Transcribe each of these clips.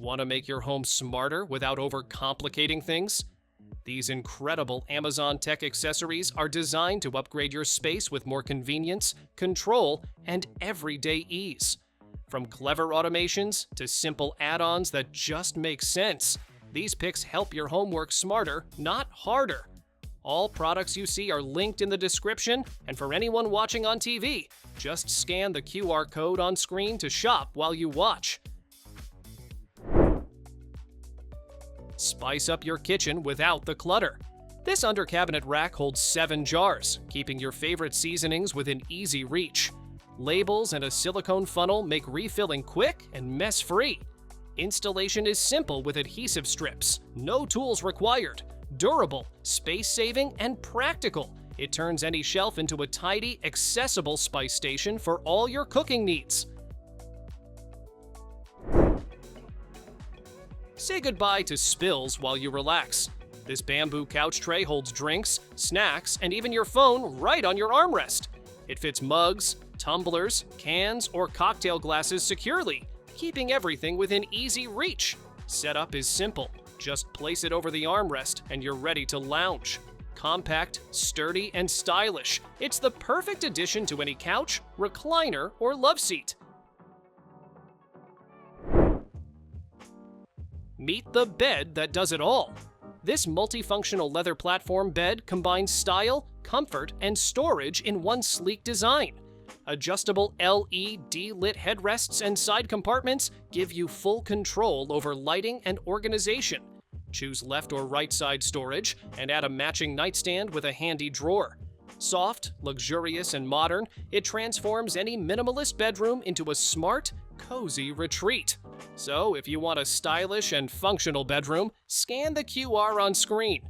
Want to make your home smarter without overcomplicating things? These incredible Amazon Tech accessories are designed to upgrade your space with more convenience, control, and everyday ease. From clever automations to simple add-ons that just make sense, these picks help your home work smarter, not harder. All products you see are linked in the description, and for anyone watching on TV, just scan the QR code on screen to shop while you watch. Spice up your kitchen without the clutter. This under-cabinet rack holds 7 jars, keeping your favorite seasonings within easy reach. Labels and a silicone funnel make refilling quick and mess-free. Installation is simple with adhesive strips, no tools required. Durable, space-saving, and practical, it turns any shelf into a tidy, accessible spice station for all your cooking needs. Say goodbye to spills while you relax. This bamboo couch tray holds drinks, snacks, and even your phone right on your armrest. It fits mugs, tumblers, cans, or cocktail glasses securely, keeping everything within easy reach. Setup is simple. Just place it over the armrest and you're ready to lounge. Compact, sturdy, and stylish, it's the perfect addition to any couch, recliner, or loveseat. Meet the bed that does it all. This multifunctional leather platform bed combines style, comfort, and storage in one sleek design. Adjustable LED lit headrests and side compartments give you full control over lighting and organization. Choose left or right side storage and add a matching nightstand with a handy drawer. Soft, luxurious, and modern, it transforms any minimalist bedroom into a smart, cozy retreat. So if you want a stylish and functional bedroom, scan the QR on screen.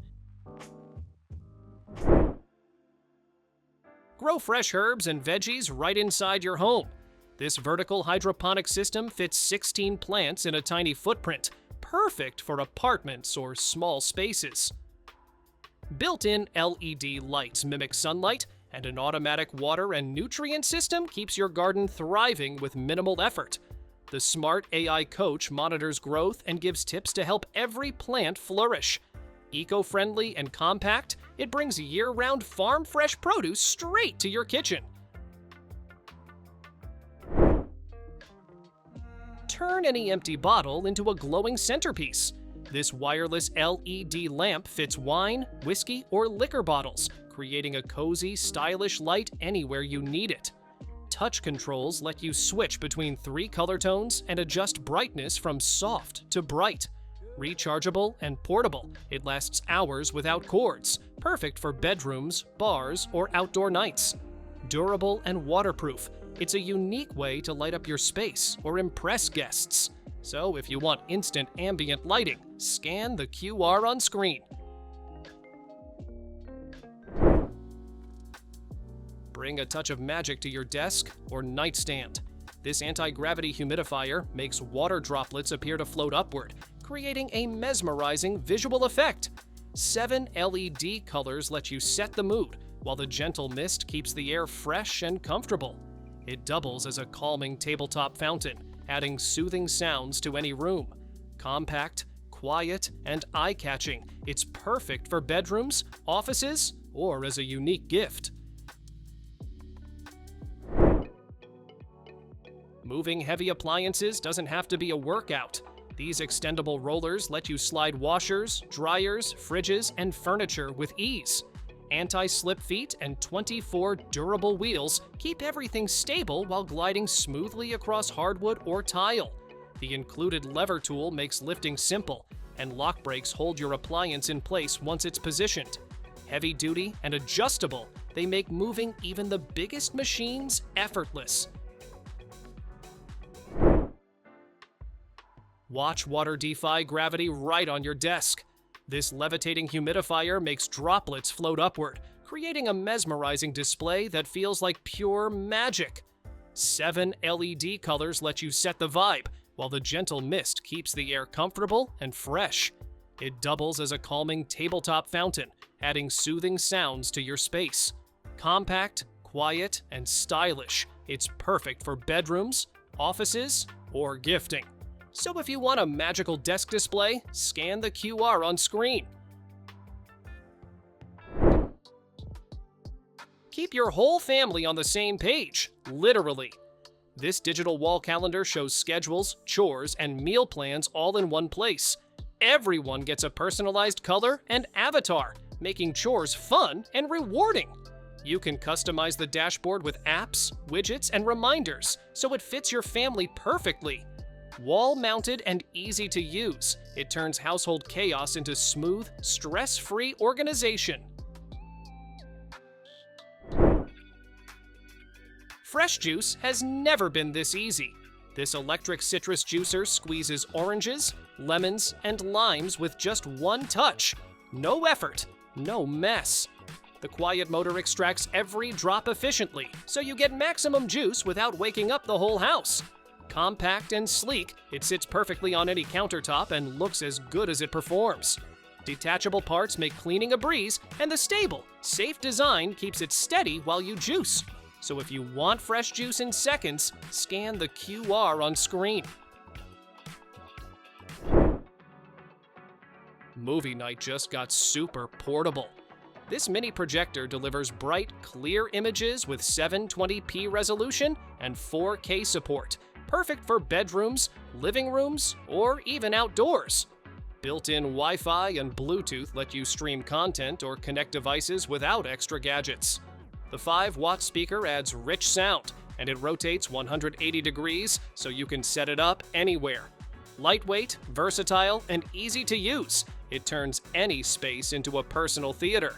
Grow fresh herbs and veggies right inside your home. This vertical hydroponic system fits 16 plants in a tiny footprint, perfect for apartments or small spaces. Built-in LED lights mimic sunlight, and an automatic water and nutrient system keeps your garden thriving with minimal effort. The smart AI coach monitors growth and gives tips to help every plant flourish. Eco-friendly and compact, it brings year-round farm-fresh produce straight to your kitchen. Turn any empty bottle into a glowing centerpiece. This wireless LED lamp fits wine, whiskey, or liquor bottles, creating a cozy, stylish light anywhere you need it. Touch controls let you switch between 3 color tones and adjust brightness from soft to bright. Rechargeable and portable, it lasts hours without cords, perfect for bedrooms, bars, or outdoor nights. Durable and waterproof, it's a unique way to light up your space or impress guests. So if you want instant ambient lighting, scan the QR on screen. Bring a touch of magic to your desk or nightstand. This anti-gravity humidifier makes water droplets appear to float upward, creating a mesmerizing visual effect. 7 LED colors let you set the mood, while the gentle mist keeps the air fresh and comfortable. It doubles as a calming tabletop fountain, adding soothing sounds to any room. Compact, quiet, and eye-catching, it's perfect for bedrooms, offices, or as a unique gift. Moving heavy appliances doesn't have to be a workout. These extendable rollers let you slide washers, dryers, fridges, and furniture with ease. Anti-slip feet and 24 durable wheels keep everything stable while gliding smoothly across hardwood or tile. The included lever tool makes lifting simple, and lock brakes hold your appliance in place once it's positioned. Heavy-duty and adjustable, they make moving even the biggest machines effortless. Watch water defy gravity right on your desk. This levitating humidifier makes droplets float upward, creating a mesmerizing display that feels like pure magic. 7 LED colors let you set the vibe, while the gentle mist keeps the air comfortable and fresh. It doubles as a calming tabletop fountain, adding soothing sounds to your space. Compact, quiet, and stylish, it's perfect for bedrooms, offices, or gifting. So if you want a magical desk display, scan the QR on screen. Keep your whole family on the same page, literally. This digital wall calendar shows schedules, chores, and meal plans all in one place. Everyone gets a personalized color and avatar, making chores fun and rewarding. You can customize the dashboard with apps, widgets, and reminders, so it fits your family perfectly. Wall-mounted and easy to use, it turns household chaos into smooth, stress-free organization. Fresh juice has never been this easy. This electric citrus juicer squeezes oranges, lemons, and limes with just one touch. No effort, no mess. The quiet motor extracts every drop efficiently, so you get maximum juice without waking up the whole house. Compact and sleek, it sits perfectly on any countertop and looks as good as it performs. Detachable parts make cleaning a breeze, and the stable, safe design keeps it steady while you juice. So if you want fresh juice in seconds, scan the QR on screen. Movie night just got super portable. This mini projector delivers bright, clear images with 720p resolution and 4K support, perfect for bedrooms, living rooms, or even outdoors. Built-in Wi-Fi and Bluetooth let you stream content or connect devices without extra gadgets. The 5-watt speaker adds rich sound, and it rotates 180 degrees so you can set it up anywhere. Lightweight, versatile, and easy to use, it turns any space into a personal theater.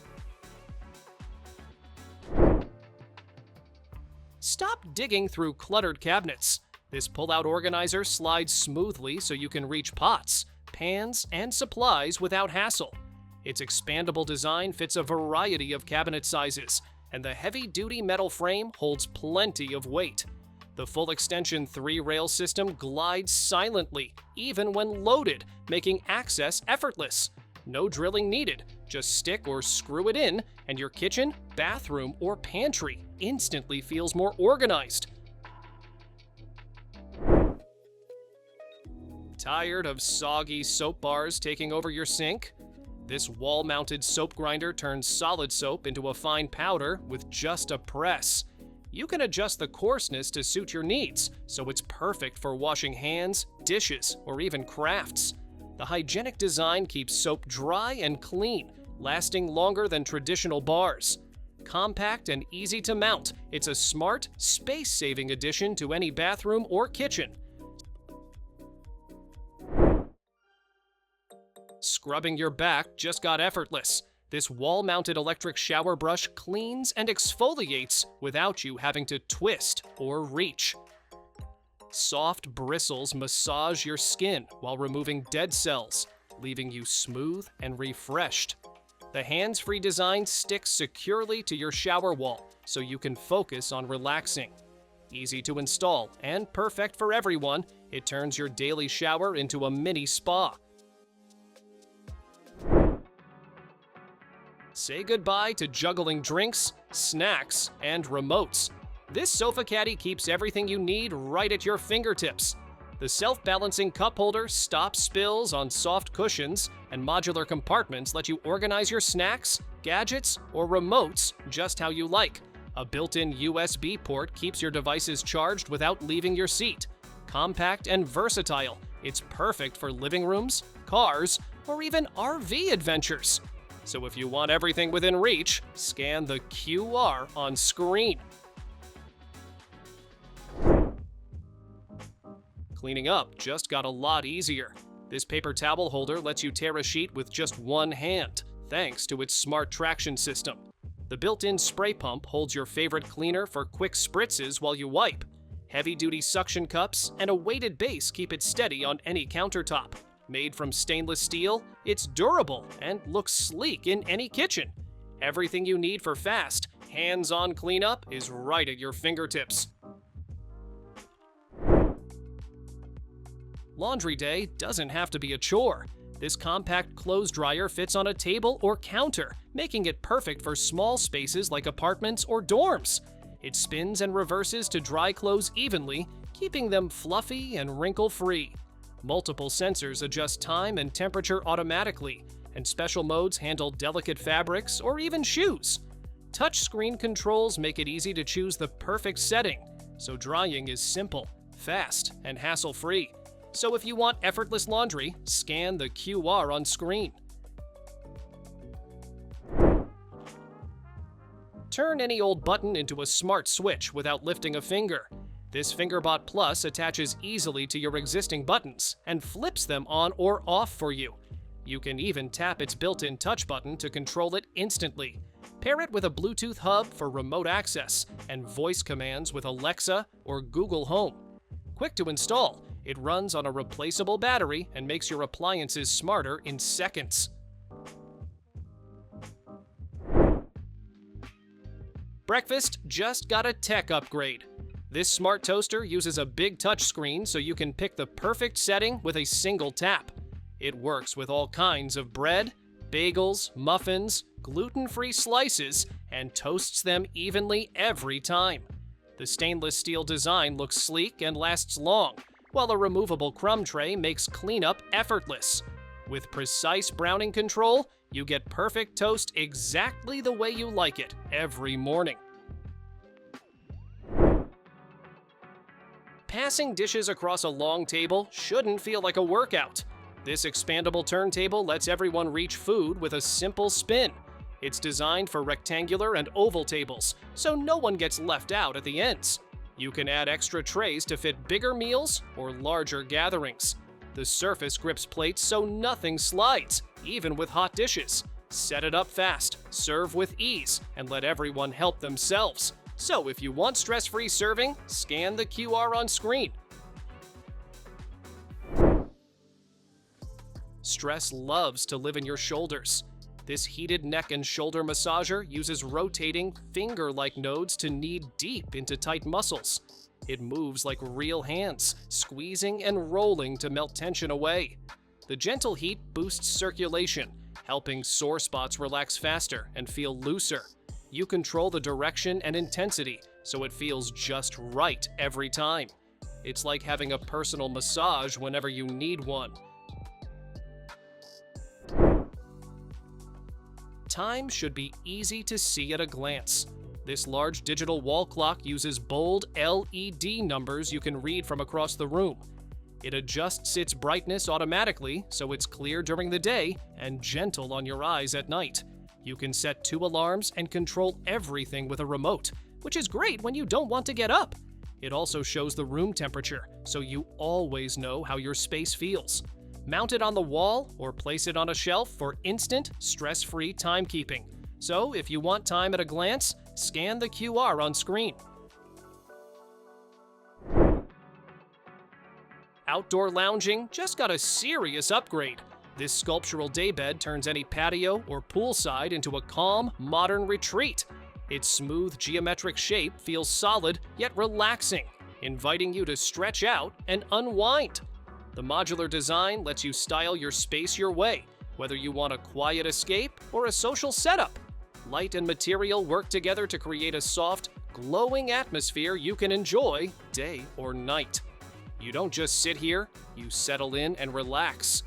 Stop digging through cluttered cabinets. This pull-out organizer slides smoothly so you can reach pots, pans, and supplies without hassle. Its expandable design fits a variety of cabinet sizes, and the heavy-duty metal frame holds plenty of weight. The full extension 3-rail system glides silently, even when loaded, making access effortless. No drilling needed, just stick or screw it in, and your kitchen, bathroom, or pantry instantly feels more organized. Tired of soggy soap bars taking over your sink? This wall-mounted soap grinder turns solid soap into a fine powder with just a press. You can adjust the coarseness to suit your needs, so it's perfect for washing hands, dishes, or even crafts. The hygienic design keeps soap dry and clean, lasting longer than traditional bars. Compact and easy to mount, it's a smart, space-saving addition to any bathroom or kitchen. Scrubbing your back just got effortless. This wall-mounted electric shower brush cleans and exfoliates without you having to twist or reach. Soft bristles massage your skin while removing dead cells, leaving you smooth and refreshed. The hands-free design sticks securely to your shower wall, so you can focus on relaxing. Easy to install and perfect for everyone, it turns your daily shower into a mini spa. Say goodbye to juggling drinks, snacks, and remotes. This sofa caddy keeps everything you need right at your fingertips. The self-balancing cup holder stops spills on soft cushions, and modular compartments let you organize your snacks, gadgets, or remotes just how you like. A built-in USB port keeps your devices charged without leaving your seat. Compact and versatile, it's perfect for living rooms, cars, or even RV adventures. So if you want everything within reach, scan the QR on screen. Cleaning up just got a lot easier. This paper towel holder lets you tear a sheet with just one hand, thanks to its smart traction system. The built-in spray pump holds your favorite cleaner for quick spritzes while you wipe. Heavy-duty suction cups and a weighted base keep it steady on any countertop. Made from stainless steel, it's durable and looks sleek in any kitchen. Everything you need for fast, hands-on cleanup is right at your fingertips. Laundry day doesn't have to be a chore. This compact clothes dryer fits on a table or counter, making it perfect for small spaces like apartments or dorms. It spins and reverses to dry clothes evenly, keeping them fluffy and wrinkle-free. Multiple sensors adjust time and temperature automatically, and special modes handle delicate fabrics or even shoes. Touchscreen controls make it easy to choose the perfect setting, so drying is simple, fast, and hassle-free. So if you want effortless laundry, scan the QR on screen. Turn any old button into a smart switch without lifting a finger. This FingerBot Plus attaches easily to your existing buttons and flips them on or off for you. You can even tap its built-in touch button to control it instantly. Pair it with a Bluetooth hub for remote access and voice commands with Alexa or Google Home. Quick to install, it runs on a replaceable battery and makes your appliances smarter in seconds. Breakfast just got a tech upgrade. This smart toaster uses a big touchscreen so you can pick the perfect setting with a single tap. It works with all kinds of bread, bagels, muffins, gluten-free slices, and toasts them evenly every time. The stainless steel design looks sleek and lasts long, while a removable crumb tray makes cleanup effortless. With precise browning control, you get perfect toast exactly the way you like it every morning. Passing dishes across a long table shouldn't feel like a workout. This expandable turntable lets everyone reach food with a simple spin. It's designed for rectangular and oval tables, so no one gets left out at the ends. You can add extra trays to fit bigger meals or larger gatherings. The surface grips plates so nothing slides, even with hot dishes. Set it up fast, serve with ease, and let everyone help themselves. So if you want stress-free serving, scan the QR on screen. Stress loves to live in your shoulders. This heated neck and shoulder massager uses rotating, finger-like nodes to knead deep into tight muscles. It moves like real hands, squeezing and rolling to melt tension away. The gentle heat boosts circulation, helping sore spots relax faster and feel looser. You control the direction and intensity, so it feels just right every time. It's like having a personal massage whenever you need one. Time should be easy to see at a glance. This large digital wall clock uses bold LED numbers you can read from across the room. It adjusts its brightness automatically so it's clear during the day and gentle on your eyes at night. You can set 2 alarms and control everything with a remote, which is great when you don't want to get up. It also shows the room temperature, so you always know how your space feels. Mount it on the wall or place it on a shelf for instant, stress-free timekeeping. So if you want time at a glance, scan the QR on screen. Outdoor lounging just got a serious upgrade. This sculptural daybed turns any patio or poolside into a calm, modern retreat. Its smooth geometric shape feels solid yet relaxing, inviting you to stretch out and unwind. The modular design lets you style your space your way, whether you want a quiet escape or a social setup. Light and material work together to create a soft, glowing atmosphere you can enjoy day or night. You don't just sit here, you settle in and relax.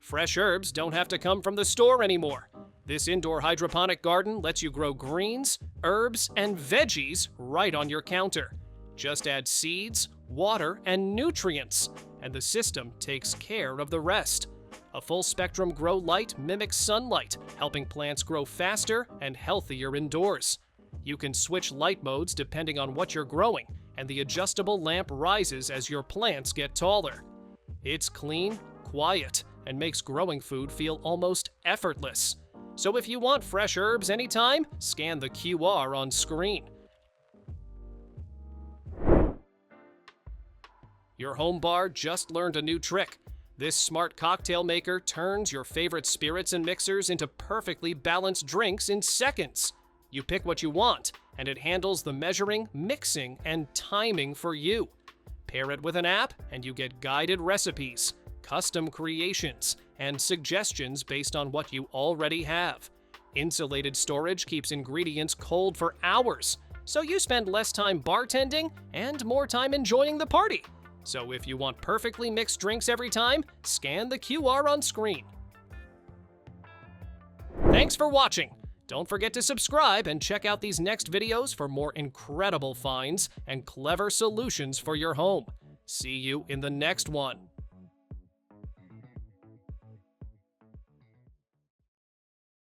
Fresh herbs don't have to come from the store anymore. This indoor hydroponic garden lets you grow greens, herbs, and veggies right on your counter. Just add seeds, water, and nutrients, and the system takes care of the rest. A full-spectrum grow light mimics sunlight, helping plants grow faster and healthier indoors. You can switch light modes depending on what you're growing, and the adjustable lamp rises as your plants get taller. It's clean, quiet, and makes growing food feel almost effortless. So if you want fresh herbs anytime, scan the QR on screen. Your home bar just learned a new trick. This smart cocktail maker turns your favorite spirits and mixers into perfectly balanced drinks in seconds. You pick what you want, and it handles the measuring, mixing, and timing for you. Pair it with an app, and you get guided recipes, custom creations, and suggestions based on what you already have. Insulated storage keeps ingredients cold for hours, so you spend less time bartending and more time enjoying the party. So if you want perfectly mixed drinks every time, scan the QR on screen. Thanks for watching! Don't forget to subscribe and check out these next videos for more incredible finds and clever solutions for your home. See you in the next one.